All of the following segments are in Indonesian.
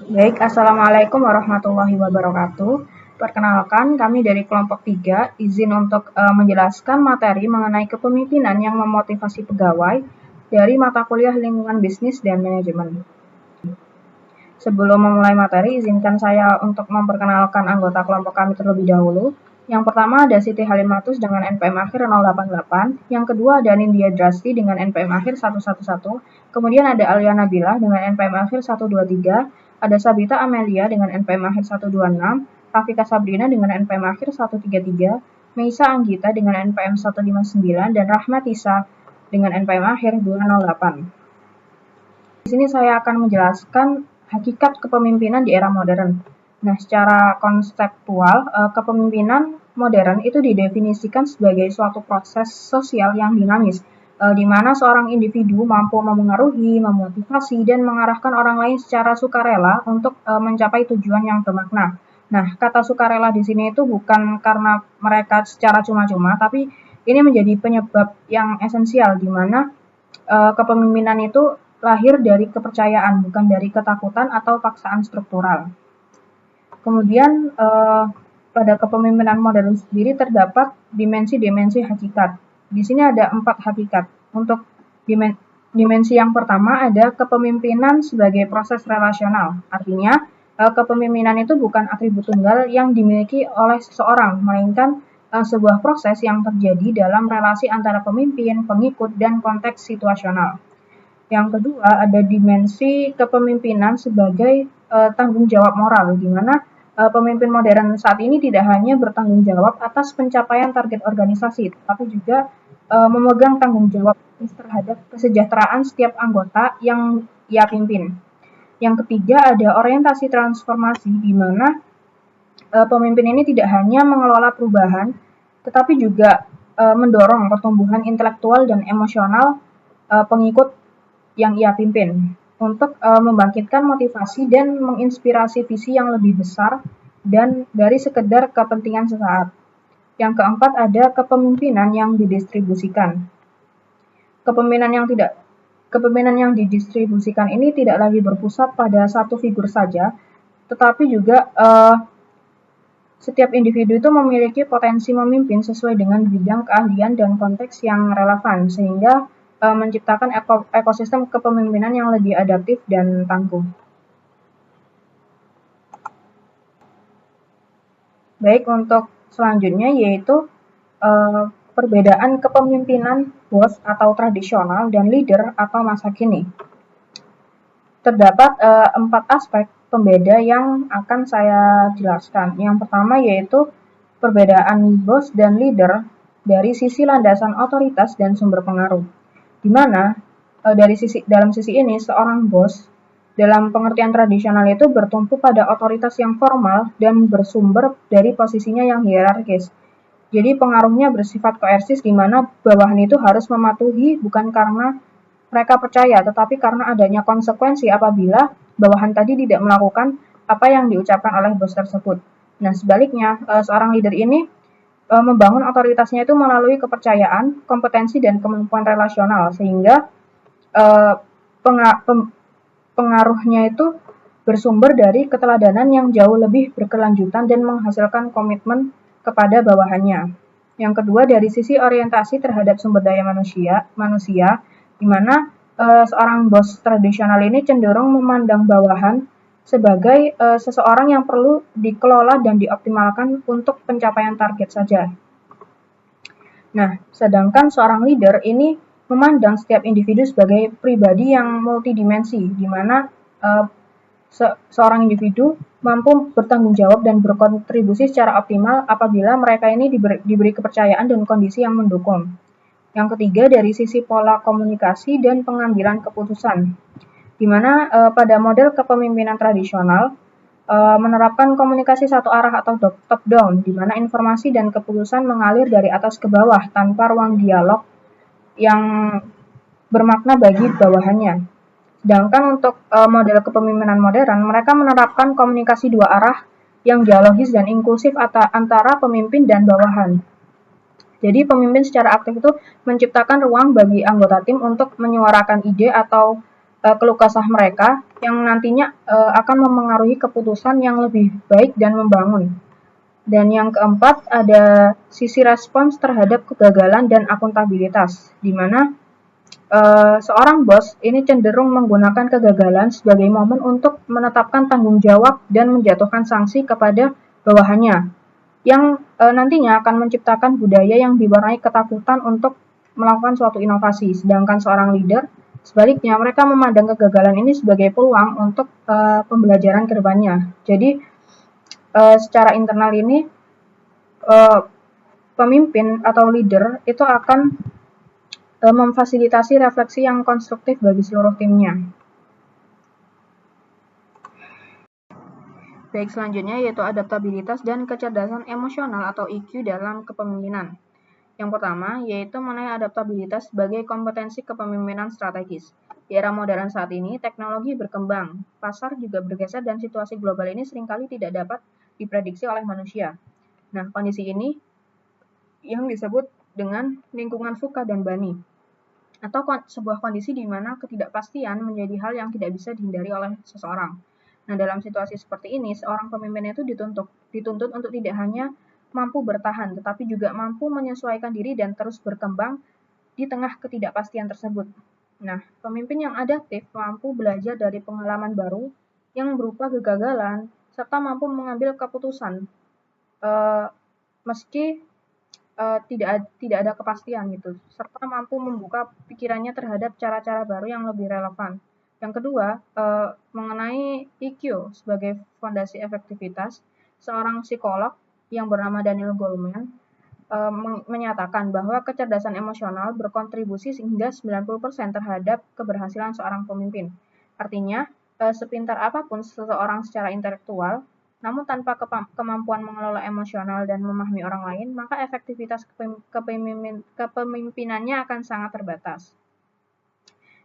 Baik, Assalamualaikum warahmatullahi wabarakatuh. Perkenalkan, kami dari kelompok 3 izin untuk menjelaskan materi mengenai kepemimpinan yang memotivasi pegawai dari mata kuliah lingkungan bisnis dan manajemen. Sebelum memulai materi, izinkan saya untuk memperkenalkan anggota kelompok kami terlebih dahulu. Yang pertama ada Siti Halimatus dengan NPM akhir 088, yang kedua ada Nindya Drasti dengan NPM akhir 111, kemudian ada Alia Nabila dengan NPM akhir 123, ada Sabita Amelia dengan NPM akhir 126, Rafika Sabrina dengan NPM akhir 133, Meisa Anggita dengan NPM 159, dan Rahmat Isa dengan NPM akhir 208. Di sini saya akan menjelaskan hakikat kepemimpinan di era modern. Nah, secara konseptual, kepemimpinan modern itu didefinisikan sebagai suatu proses sosial yang dinamis, di mana seorang individu mampu memengaruhi, memotivasi, dan mengarahkan orang lain secara sukarela untuk mencapai tujuan yang bermakna. Nah, kata sukarela di sini itu bukan karena mereka secara cuma-cuma, tapi ini menjadi penyebab yang esensial, di mana kepemimpinan itu lahir dari kepercayaan, bukan dari ketakutan atau paksaan struktural. Kemudian pada kepemimpinan modern sendiri terdapat dimensi-dimensi hakikat. Di sini ada 4 hakikat. Untuk dimensi yang pertama ada kepemimpinan sebagai proses relasional. Artinya kepemimpinan itu bukan atribut tunggal yang dimiliki oleh seseorang, melainkan sebuah proses yang terjadi dalam relasi antara pemimpin, pengikut, dan konteks situasional. Yang kedua, ada dimensi kepemimpinan sebagai tanggung jawab moral, di mana pemimpin modern saat ini tidak hanya bertanggung jawab atas pencapaian target organisasi, tapi juga memegang tanggung jawab terhadap kesejahteraan setiap anggota yang ia pimpin. Yang ketiga, ada orientasi transformasi, di mana pemimpin ini tidak hanya mengelola perubahan, tetapi juga mendorong pertumbuhan intelektual dan emosional pengikut yang ia pimpin untuk membangkitkan motivasi dan menginspirasi visi yang lebih besar dan dari sekedar kepentingan sesaat. Yang keempat ada kepemimpinan yang didistribusikan. Kepemimpinan yang didistribusikan ini tidak lagi berpusat pada satu figur saja, tetapi juga setiap individu itu memiliki potensi memimpin sesuai dengan bidang keahlian dan konteks yang relevan, sehingga menciptakan ekosistem kepemimpinan yang lebih adaptif dan tangguh. Baik, untuk selanjutnya yaitu perbedaan kepemimpinan bos atau tradisional dan leader atau masa kini. Terdapat 4 aspek pembeda yang akan saya jelaskan. Yang pertama yaitu perbedaan bos dan leader dari sisi landasan otoritas dan sumber pengaruh. Di mana dalam sisi ini seorang bos dalam pengertian tradisional itu bertumpu pada otoritas yang formal dan bersumber dari posisinya yang hierarkis. Jadi pengaruhnya bersifat koersif, di mana bawahan itu harus mematuhi bukan karena mereka percaya, tetapi karena adanya konsekuensi apabila bawahan tadi tidak melakukan apa yang diucapkan oleh bos tersebut. Nah, sebaliknya seorang leader ini membangun otoritasnya itu melalui kepercayaan, kompetensi, dan kemampuan relasional, sehingga pengaruhnya itu bersumber dari keteladanan yang jauh lebih berkelanjutan dan menghasilkan komitmen kepada bawahannya. Yang kedua, dari sisi orientasi terhadap sumber daya manusia, di mana seorang bos tradisional ini cenderung memandang bawahan sebagai seseorang yang perlu dikelola dan dioptimalkan untuk pencapaian target saja. Nah, sedangkan seorang leader ini memandang setiap individu sebagai pribadi yang multidimensi, di mana seorang individu mampu bertanggung jawab dan berkontribusi secara optimal apabila mereka ini diberi kepercayaan dan kondisi yang mendukung. Yang ketiga, dari sisi pola komunikasi dan pengambilan keputusan, di mana pada model kepemimpinan tradisional menerapkan komunikasi satu arah atau top down, di mana informasi dan keputusan mengalir dari atas ke bawah tanpa ruang dialog yang bermakna bagi bawahannya. Sedangkan untuk model kepemimpinan modern, mereka menerapkan komunikasi dua arah yang dialogis dan inklusif antara pemimpin dan bawahan. Jadi pemimpin secara aktif itu menciptakan ruang bagi anggota tim untuk menyuarakan ide atau keluh kesah mereka yang nantinya akan memengaruhi keputusan yang lebih baik dan membangun. Dan yang keempat ada sisi respons terhadap kegagalan dan akuntabilitas, di mana seorang bos ini cenderung menggunakan kegagalan sebagai momen untuk menetapkan tanggung jawab dan menjatuhkan sanksi kepada bawahannya, yang nantinya akan menciptakan budaya yang diwarnai ketakutan untuk melakukan suatu inovasi. Sedangkan seorang leader, sebaliknya, mereka memandang kegagalan ini sebagai peluang untuk pembelajaran ke depannya. Jadi, secara internal ini pemimpin atau leader itu akan memfasilitasi refleksi yang konstruktif bagi seluruh timnya. Baik, selanjutnya yaitu adaptabilitas dan kecerdasan emosional atau EQ dalam kepemimpinan. Yang pertama yaitu mengenai adaptabilitas sebagai kompetensi kepemimpinan strategis. Di era modern saat ini, teknologi berkembang, pasar juga bergeser, dan situasi global ini seringkali tidak dapat diprediksi oleh manusia. Nah, kondisi ini yang disebut dengan lingkungan VUCA dan BANI, atau sebuah kondisi di mana ketidakpastian menjadi hal yang tidak bisa dihindari oleh seseorang. Nah, dalam situasi seperti ini, seorang pemimpin itu dituntut untuk tidak hanya mampu bertahan, tetapi juga mampu menyesuaikan diri dan terus berkembang di tengah ketidakpastian tersebut. Nah, pemimpin yang adaptif mampu belajar dari pengalaman baru yang berupa kegagalan, serta mampu mengambil keputusan meski tidak ada kepastian gitu, serta mampu membuka pikirannya terhadap cara-cara baru yang lebih relevan. Yang kedua, mengenai EQ sebagai fondasi efektivitas, seorang psikolog yang bernama Daniel Goleman menyatakan bahwa kecerdasan emosional berkontribusi hingga 90% terhadap keberhasilan seorang pemimpin. Artinya, sepintar apapun seseorang secara intelektual, namun tanpa kemampuan mengelola emosional dan memahami orang lain, maka efektivitas kepemimpinannya akan sangat terbatas.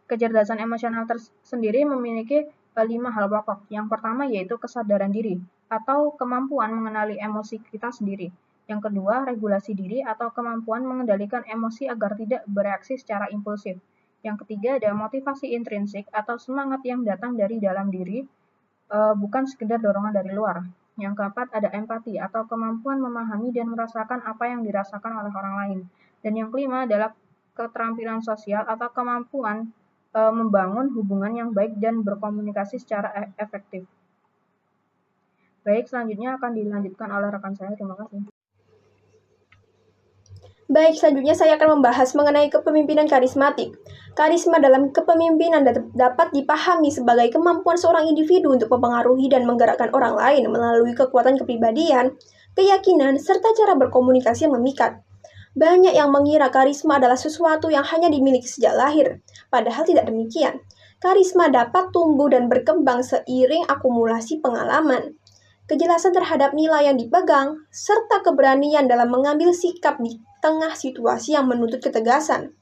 Kecerdasan emosional sendiri memiliki 5 hal pokok. Yang pertama yaitu kesadaran diri atau kemampuan mengenali emosi kita sendiri. Yang kedua, regulasi diri atau kemampuan mengendalikan emosi agar tidak bereaksi secara impulsif. Yang ketiga ada motivasi intrinsik atau semangat yang datang dari dalam diri, bukan sekedar dorongan dari luar. Yang keempat ada empati atau kemampuan memahami dan merasakan apa yang dirasakan oleh orang lain. Dan yang kelima adalah keterampilan sosial atau kemampuan membangun hubungan yang baik dan berkomunikasi secara efektif. Baik, selanjutnya akan dilanjutkan oleh rekan saya. Terima kasih. Baik, selanjutnya saya akan membahas mengenai kepemimpinan karismatik. Karisma dalam kepemimpinan dapat dipahami sebagai kemampuan seorang individu untuk mempengaruhi dan menggerakkan orang lain melalui kekuatan kepribadian, keyakinan, serta cara berkomunikasi yang memikat. Banyak yang mengira karisma adalah sesuatu yang hanya dimiliki sejak lahir, padahal tidak demikian. Karisma dapat tumbuh dan berkembang seiring akumulasi pengalaman, kejelasan terhadap nilai yang dipegang, serta keberanian dalam mengambil sikap di tengah situasi yang menuntut ketegasan.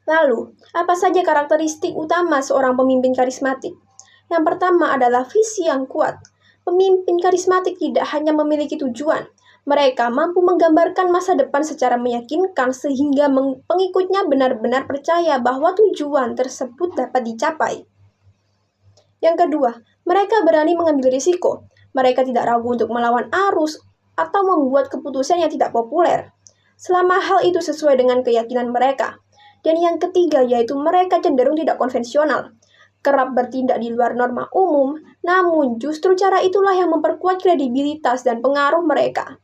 Lalu, apa saja karakteristik utama seorang pemimpin karismatik? Yang pertama adalah visi yang kuat. Pemimpin karismatik tidak hanya memiliki tujuan, mereka mampu menggambarkan masa depan secara meyakinkan sehingga pengikutnya benar-benar percaya bahwa tujuan tersebut dapat dicapai. Yang kedua, mereka berani mengambil risiko. Mereka tidak ragu untuk melawan arus atau membuat keputusan yang tidak populer, selama hal itu sesuai dengan keyakinan mereka. Dan yang ketiga yaitu mereka cenderung tidak konvensional, kerap bertindak di luar norma umum, namun justru cara itulah yang memperkuat kredibilitas dan pengaruh mereka.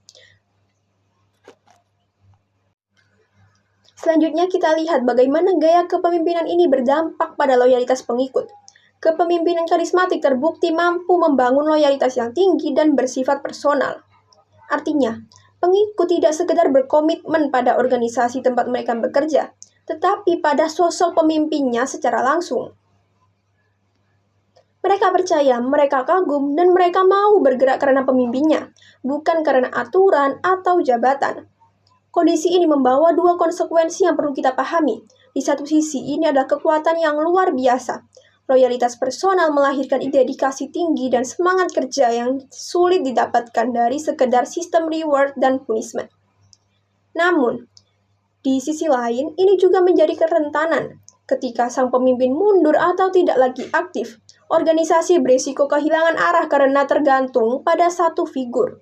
Selanjutnya kita lihat bagaimana gaya kepemimpinan ini berdampak pada loyalitas pengikut. Kepemimpinan karismatik terbukti mampu membangun loyalitas yang tinggi dan bersifat personal. Artinya, pengikut tidak sekedar berkomitmen pada organisasi tempat mereka bekerja, tetapi pada sosok pemimpinnya secara langsung. Mereka percaya, mereka kagum, dan mereka mau bergerak karena pemimpinnya, bukan karena aturan atau jabatan. Kondisi ini membawa dua konsekuensi yang perlu kita pahami. Di satu sisi, ini adalah kekuatan yang luar biasa. Loyalitas personal melahirkan dedikasi tinggi dan semangat kerja yang sulit didapatkan dari sekedar sistem reward dan punishment. Namun, di sisi lain, ini juga menjadi kerentanan. Ketika sang pemimpin mundur atau tidak lagi aktif, organisasi berisiko kehilangan arah karena tergantung pada satu figur.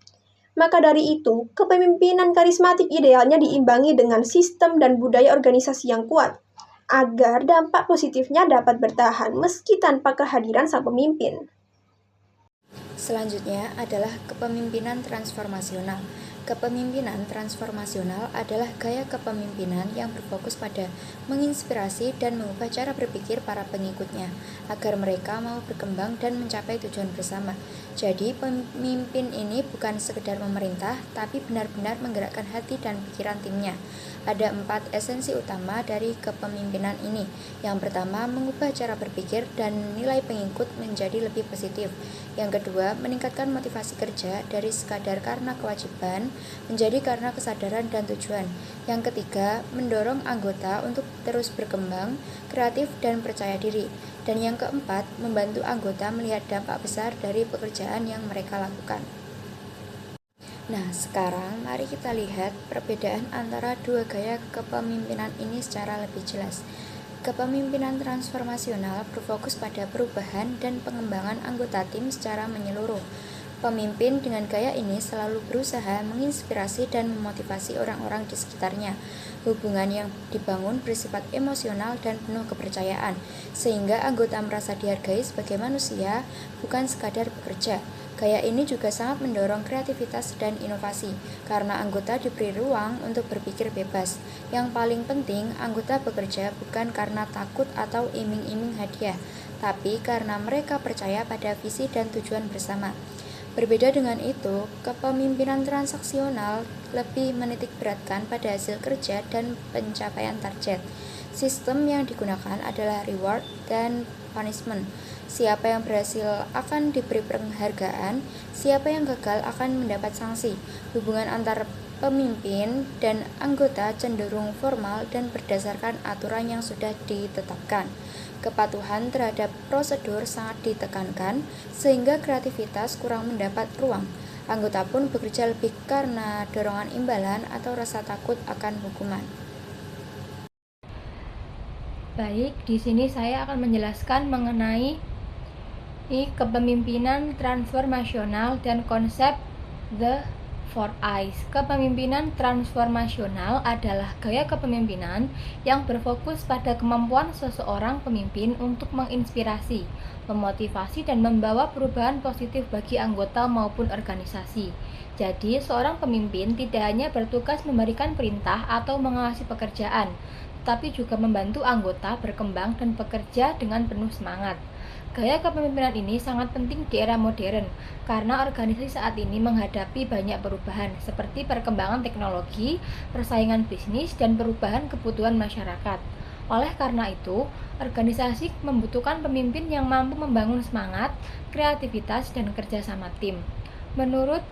Maka dari itu, kepemimpinan karismatik idealnya diimbangi dengan sistem dan budaya organisasi yang kuat, agar dampak positifnya dapat bertahan meski tanpa kehadiran sang pemimpin. Selanjutnya adalah kepemimpinan transformasional. Kepemimpinan transformasional adalah gaya kepemimpinan yang berfokus pada menginspirasi dan mengubah cara berpikir para pengikutnya agar mereka mau berkembang dan mencapai tujuan bersama. Jadi, pemimpin ini bukan sekedar memerintah, tapi benar-benar menggerakkan hati dan pikiran timnya. Ada 4 esensi utama dari kepemimpinan ini. Yang pertama, mengubah cara berpikir dan nilai pengikut menjadi lebih positif. Yang kedua, meningkatkan motivasi kerja dari sekadar karena kewajiban menjadi karena kesadaran dan tujuan. Yang ketiga, mendorong anggota untuk terus berkembang, kreatif, dan percaya diri. Dan yang keempat, membantu anggota melihat dampak besar dari pekerjaan yang mereka lakukan. Nah, sekarang mari kita lihat perbedaan antara dua gaya kepemimpinan ini secara lebih jelas. Kepemimpinan transformasional berfokus pada perubahan dan pengembangan anggota tim secara menyeluruh. Pemimpin dengan gaya ini selalu berusaha menginspirasi dan memotivasi orang-orang di sekitarnya. Hubungan yang dibangun bersifat emosional dan penuh kepercayaan, sehingga anggota merasa dihargai sebagai manusia, bukan sekadar bekerja. Gaya ini juga sangat mendorong kreativitas dan inovasi, karena anggota diberi ruang untuk berpikir bebas. Yang paling penting, anggota bekerja bukan karena takut atau iming-iming hadiah, tapi karena mereka percaya pada visi dan tujuan bersama. Berbeda dengan itu, kepemimpinan transaksional lebih menitik beratkan pada hasil kerja dan pencapaian target. Sistem yang digunakan adalah reward dan punishment. Siapa yang berhasil akan diberi penghargaan, siapa yang gagal akan mendapat sanksi. Hubungan antar pemimpin dan anggota cenderung formal dan berdasarkan aturan yang sudah ditetapkan. Kepatuhan terhadap prosedur sangat ditekankan, sehingga kreativitas kurang mendapat ruang. Anggota pun bekerja lebih karena dorongan imbalan atau rasa takut akan hukuman. Baik, di sini saya akan menjelaskan mengenai kepemimpinan transformasional dan konsep The 4 Eyes. Kepemimpinan transformasional adalah gaya kepemimpinan yang berfokus pada kemampuan seseorang pemimpin untuk menginspirasi, memotivasi, dan membawa perubahan positif bagi anggota maupun organisasi. Jadi, seorang pemimpin tidak hanya bertugas memberikan perintah atau mengawasi pekerjaan, tetapi juga membantu anggota berkembang dan bekerja dengan penuh semangat. Gaya kepemimpinan ini sangat penting di era modern karena organisasi saat ini menghadapi banyak perubahan seperti perkembangan teknologi, persaingan bisnis, dan perubahan kebutuhan masyarakat. Oleh karena itu, organisasi membutuhkan pemimpin yang mampu membangun semangat, kreativitas, dan kerjasama tim. Menurut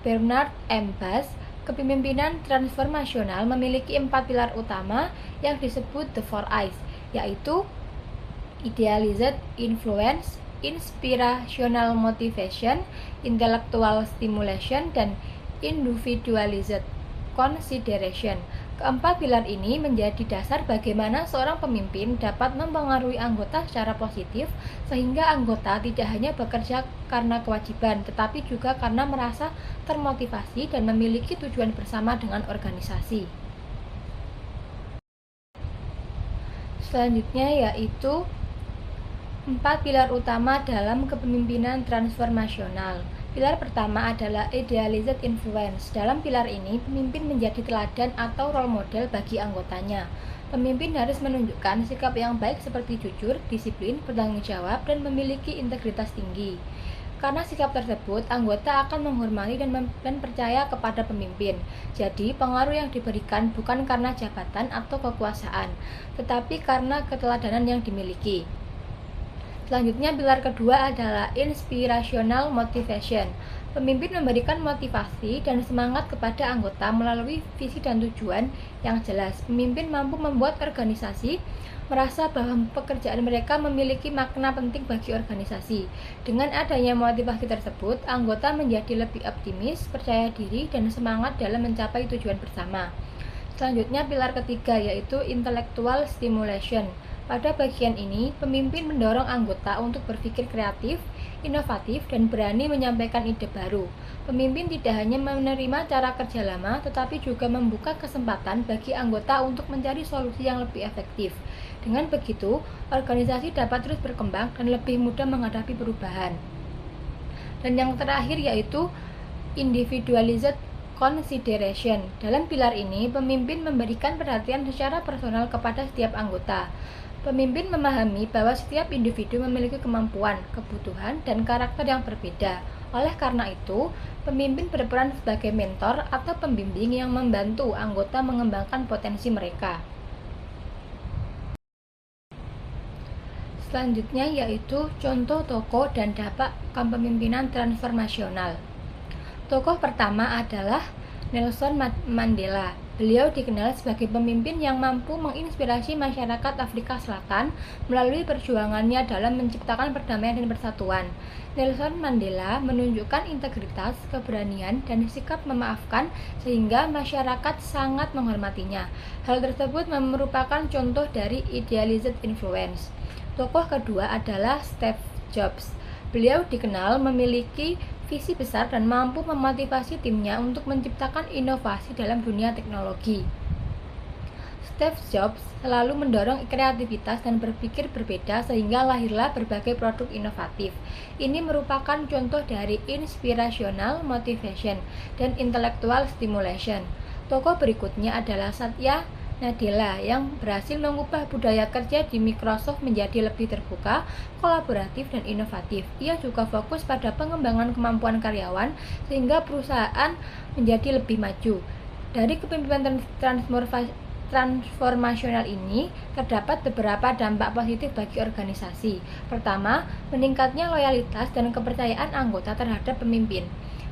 Bernard M. Bass, kepemimpinan transformasional memiliki 4 pilar utama yang disebut The 4 Eyes, yaitu idealized influence, inspirational motivation, intellectual stimulation, dan individualized consideration. Keempat pilar ini menjadi dasar bagaimana seorang pemimpin dapat mempengaruhi anggota secara positif, sehingga anggota tidak hanya bekerja karena kewajiban, tetapi juga karena merasa termotivasi dan memiliki tujuan bersama dengan organisasi. Selanjutnya yaitu 4 pilar utama dalam kepemimpinan transformasional. Pilar pertama adalah idealized influence. Dalam pilar ini, pemimpin menjadi teladan atau role model bagi anggotanya. Pemimpin harus menunjukkan sikap yang baik seperti jujur, disiplin, bertanggung jawab, dan memiliki integritas tinggi. Karena sikap tersebut, anggota akan menghormati dan percaya kepada pemimpin. Jadi, pengaruh yang diberikan bukan karena jabatan atau kekuasaan, tetapi karena keteladanan yang dimiliki. Selanjutnya, pilar kedua adalah inspirational motivation. Pemimpin memberikan motivasi dan semangat kepada anggota melalui visi dan tujuan yang jelas. Pemimpin mampu membuat organisasi merasa bahwa pekerjaan mereka memiliki makna penting bagi organisasi. Dengan adanya motivasi tersebut, anggota menjadi lebih optimis, percaya diri, dan semangat dalam mencapai tujuan bersama. Selanjutnya, pilar ketiga yaitu intellectual stimulation. Pada bagian ini, pemimpin mendorong anggota untuk berpikir kreatif, inovatif, dan berani menyampaikan ide baru. Pemimpin tidak hanya menerima cara kerja lama, tetapi juga membuka kesempatan bagi anggota untuk mencari solusi yang lebih efektif. Dengan begitu, organisasi dapat terus berkembang dan lebih mudah menghadapi perubahan. Dan yang terakhir yaitu individualized consideration. Dalam pilar ini, pemimpin memberikan perhatian secara personal kepada setiap anggota. Pemimpin memahami bahwa setiap individu memiliki kemampuan, kebutuhan, dan karakter yang berbeda. Oleh karena itu, pemimpin berperan sebagai mentor atau pembimbing yang membantu anggota mengembangkan potensi mereka. Selanjutnya yaitu contoh tokoh dan dampak kepemimpinan transformasional. Tokoh pertama adalah Nelson Mandela. Beliau dikenal sebagai pemimpin yang mampu menginspirasi masyarakat Afrika Selatan melalui perjuangannya dalam menciptakan perdamaian dan persatuan. Nelson Mandela menunjukkan integritas, keberanian, dan sikap memaafkan sehingga masyarakat sangat menghormatinya. Hal tersebut merupakan contoh dari idealized influence. Tokoh kedua adalah Steve Jobs. Beliau dikenal memiliki visi besar dan mampu memotivasi timnya untuk menciptakan inovasi dalam dunia teknologi. Steve Jobs selalu mendorong kreativitas dan berpikir berbeda sehingga lahirlah berbagai produk inovatif. Ini merupakan contoh dari inspirational motivation dan intellectual stimulation. Tokoh berikutnya adalah Satya Nadella yang berhasil mengubah budaya kerja di Microsoft menjadi lebih terbuka, kolaboratif, dan inovatif. Ia juga fokus pada pengembangan kemampuan karyawan sehingga perusahaan menjadi lebih maju. Dari kepemimpinan transformasional ini terdapat beberapa dampak positif bagi organisasi. Pertama, meningkatnya loyalitas dan kepercayaan anggota terhadap pemimpin.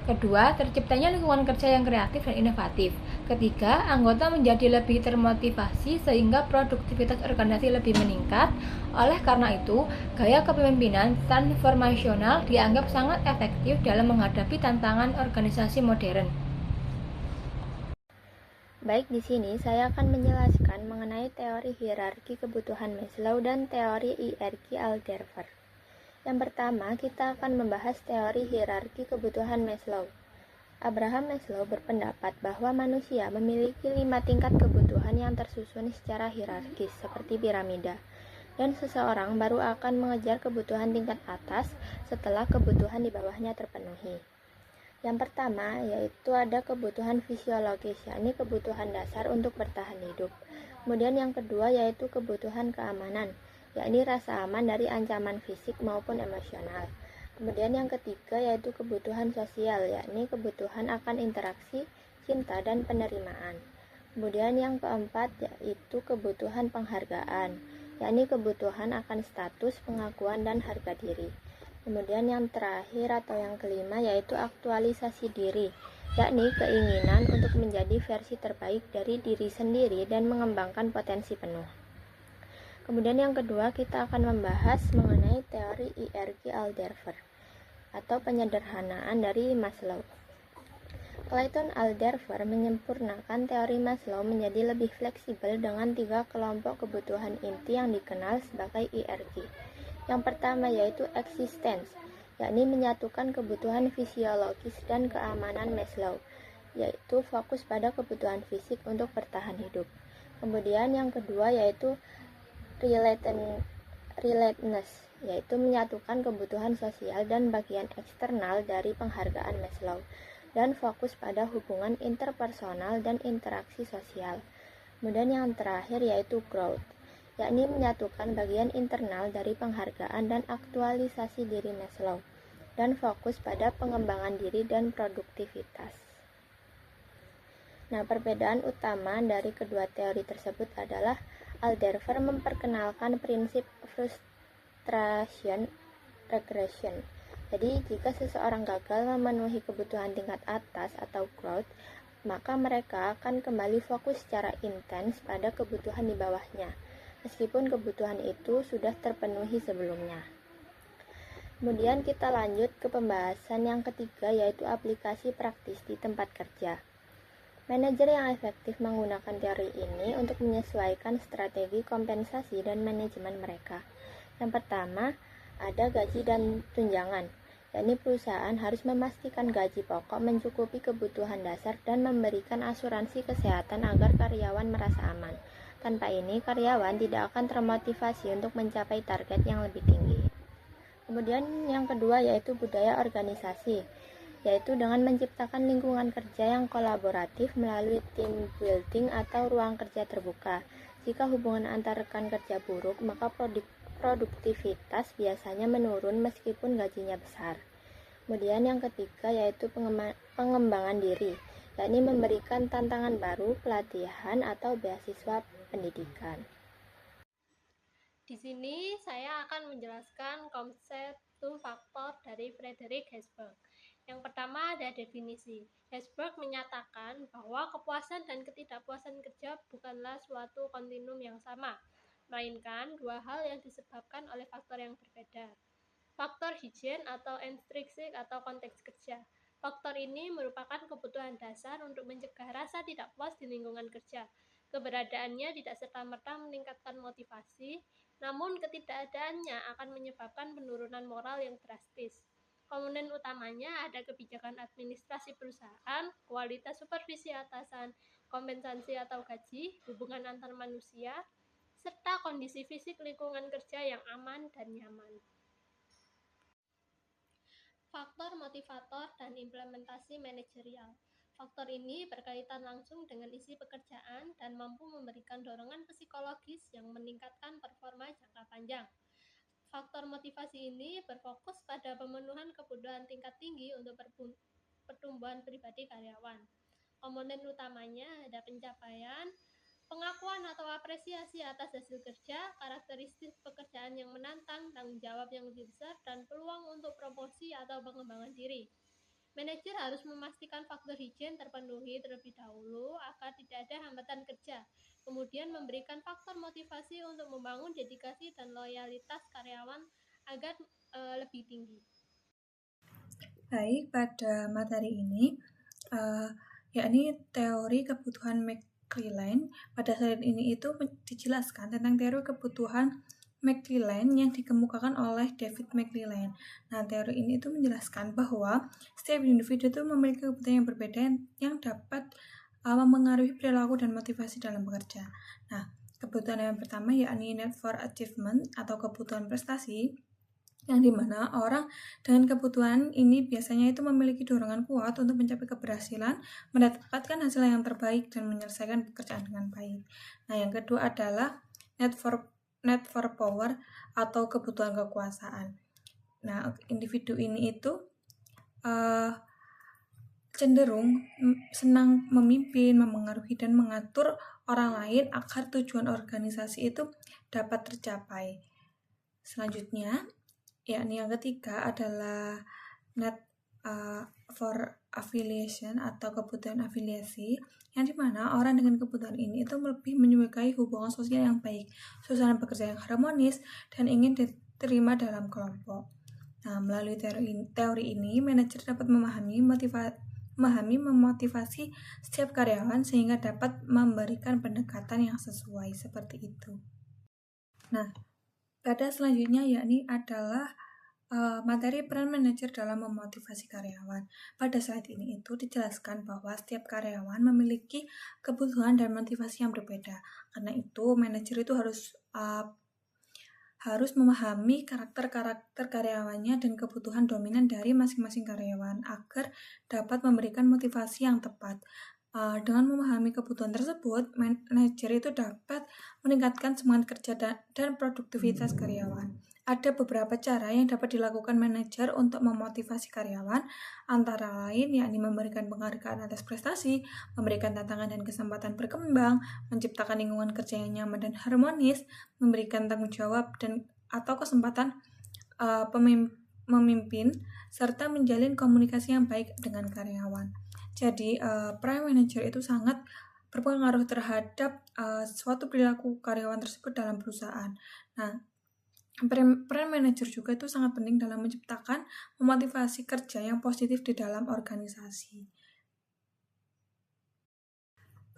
Kedua, terciptanya lingkungan kerja yang kreatif dan inovatif. Ketiga, anggota menjadi lebih termotivasi sehingga produktivitas organisasi lebih meningkat. Oleh karena itu, gaya kepemimpinan transformasional dianggap sangat efektif dalam menghadapi tantangan organisasi modern. Baik, di sini saya akan menjelaskan mengenai teori hierarki kebutuhan Maslow dan teori hierarki Alderfer. Yang pertama, kita akan membahas teori hierarki kebutuhan Maslow. Abraham Maslow berpendapat bahwa manusia memiliki 5 tingkat kebutuhan yang tersusun secara hierarkis seperti piramida, dan seseorang baru akan mengejar kebutuhan tingkat atas setelah kebutuhan di bawahnya terpenuhi. Yang pertama yaitu ada kebutuhan fisiologis, yakni kebutuhan dasar untuk bertahan hidup. Kemudian yang kedua yaitu kebutuhan keamanan, yakni rasa aman dari ancaman fisik maupun emosional. Kemudian yang ketiga yaitu kebutuhan sosial, yakni kebutuhan akan interaksi, cinta, dan penerimaan. Kemudian yang keempat yaitu kebutuhan penghargaan, yakni kebutuhan akan status, pengakuan, dan harga diri. Kemudian yang terakhir atau yang kelima yaitu aktualisasi diri, yakni keinginan untuk menjadi versi terbaik dari diri sendiri dan mengembangkan potensi penuh. Kemudian yang kedua kita akan membahas mengenai teori hierarki Alderfer atau penyederhanaan dari Maslow. Clayton Alderfer menyempurnakan teori Maslow menjadi lebih fleksibel dengan 3 kelompok kebutuhan inti yang dikenal sebagai hierarki. Yang pertama yaitu existence, yakni menyatukan kebutuhan fisiologis dan keamanan Maslow, yaitu fokus pada kebutuhan fisik untuk bertahan hidup. Kemudian yang kedua yaitu relatedness, yaitu menyatukan kebutuhan sosial dan bagian eksternal dari penghargaan Maslow, dan fokus pada hubungan interpersonal dan interaksi sosial. Kemudian yang terakhir yaitu growth, yakni menyatukan bagian internal dari penghargaan dan aktualisasi diri Maslow, dan fokus pada pengembangan diri dan produktivitas. Nah, perbedaan utama dari kedua teori tersebut adalah Alderfer memperkenalkan prinsip frustration regression. Jadi, jika seseorang gagal memenuhi kebutuhan tingkat atas atau growth, maka mereka akan kembali fokus secara intens pada kebutuhan di bawahnya, meskipun kebutuhan itu sudah terpenuhi sebelumnya. Kemudian kita lanjut ke pembahasan yang ketiga yaitu aplikasi praktis di tempat kerja. Manajer yang efektif menggunakan teori ini untuk menyesuaikan strategi kompensasi dan manajemen mereka. Yang pertama, ada gaji dan tunjangan, yakni perusahaan harus memastikan gaji pokok mencukupi kebutuhan dasar dan memberikan asuransi kesehatan agar karyawan merasa aman. Tanpa ini, karyawan tidak akan termotivasi untuk mencapai target yang lebih tinggi. Kemudian yang kedua yaitu budaya organisasi, yaitu dengan menciptakan lingkungan kerja yang kolaboratif melalui team building atau ruang kerja terbuka. Jika hubungan antar rekan kerja buruk, maka produktivitas biasanya menurun meskipun gajinya besar. Kemudian yang ketiga yaitu pengembangan diri, yakni memberikan tantangan baru, pelatihan, atau beasiswa pendidikan. Di sini saya akan menjelaskan konsep 2 faktor dari Frederick Herzberg. Yang pertama ada definisi. Herzberg menyatakan bahwa kepuasan dan ketidakpuasan kerja bukanlah suatu kontinum yang sama, melainkan dua hal yang disebabkan oleh faktor yang berbeda. Faktor higien atau intrinsik atau konteks kerja. Faktor ini merupakan kebutuhan dasar untuk mencegah rasa tidak puas di lingkungan kerja. Keberadaannya tidak serta-merta meningkatkan motivasi, namun ketidakadaannya akan menyebabkan penurunan moral yang drastis. Komponen utamanya ada kebijakan administrasi perusahaan, kualitas supervisi atasan, kompensasi atau gaji, hubungan antar manusia, serta kondisi fisik lingkungan kerja yang aman dan nyaman. Faktor motivator dan implementasi manajerial. Faktor ini berkaitan langsung dengan isi pekerjaan dan mampu memberikan dorongan psikologis yang meningkatkan performa jangka panjang. Faktor motivasi ini berfokus pada pemenuhan kebutuhan tingkat tinggi untuk pertumbuhan pribadi karyawan. Komponen utamanya ada pencapaian, pengakuan atau apresiasi atas hasil kerja, karakteristik pekerjaan yang menantang, tanggung jawab yang lebih besar, dan peluang untuk promosi atau pengembangan diri. Manajer harus memastikan faktor higien terpenuhi terlebih dahulu agar tidak ada hambatan kerja, kemudian memberikan faktor motivasi untuk membangun dedikasi dan loyalitas karyawan agar lebih tinggi. Baik, pada materi ini, yakni teori kebutuhan McClelland. Pada slide ini itu dijelaskan tentang teori kebutuhan McClelland yang dikemukakan oleh David McClelland. Nah, teori ini itu menjelaskan bahwa setiap individu itu memiliki kebutuhan yang berbeda yang dapat mempengaruhi perilaku dan motivasi dalam bekerja. Nah, kebutuhan yang pertama yakni need for achievement atau kebutuhan prestasi, yang dimana orang dengan kebutuhan ini biasanya itu memiliki dorongan kuat untuk mencapai keberhasilan, mendapatkan hasil yang terbaik, dan menyelesaikan pekerjaan dengan baik. Nah, yang kedua adalah need for power atau kebutuhan kekuasaan. Nah, individu ini itu cenderung senang memimpin, memengaruhi, dan mengatur orang lain agar tujuan organisasi itu dapat tercapai. Selanjutnya, yakni yang ketiga adalah need for affiliation atau kebutuhan afiliasi, yang dimana orang dengan kebutuhan ini itu lebih menyukai hubungan sosial yang baik, suasana bekerja yang harmonis, dan ingin diterima dalam kelompok. Nah, melalui teori ini, manajer dapat memotivasi setiap karyawan sehingga dapat memberikan pendekatan yang sesuai seperti itu. Nah, pada selanjutnya yakni adalah materi peran manajer dalam memotivasi karyawan. Pada slide ini itu dijelaskan bahwa setiap karyawan memiliki kebutuhan dan motivasi yang berbeda. Karena itu, manajer itu harus memahami karakter karyawannya dan kebutuhan dominan dari masing-masing karyawan agar dapat memberikan motivasi yang tepat. Dengan memahami kebutuhan tersebut, manajer itu dapat meningkatkan semangat kerja dan produktivitas karyawan. Ada beberapa cara yang dapat dilakukan manajer untuk memotivasi karyawan, antara lain yakni memberikan penghargaan atas prestasi, memberikan tantangan dan kesempatan berkembang, menciptakan lingkungan kerja yang nyaman dan harmonis, memberikan tanggung jawab atau kesempatan memimpin, serta menjalin komunikasi yang baik dengan karyawan. Jadi, peran manajer itu sangat berpengaruh terhadap suatu perilaku karyawan tersebut dalam perusahaan. Nah, peran manajer juga itu sangat penting dalam menciptakan memotivasi kerja yang positif di dalam organisasi.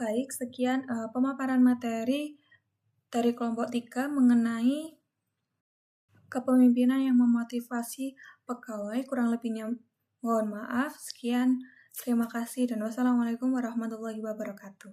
Baik, sekian pemaparan materi dari kelompok 3 mengenai kepemimpinan yang memotivasi pegawai. Kurang lebihnya mohon maaf. Sekian, terima kasih dan wassalamualaikum warahmatullahi wabarakatuh.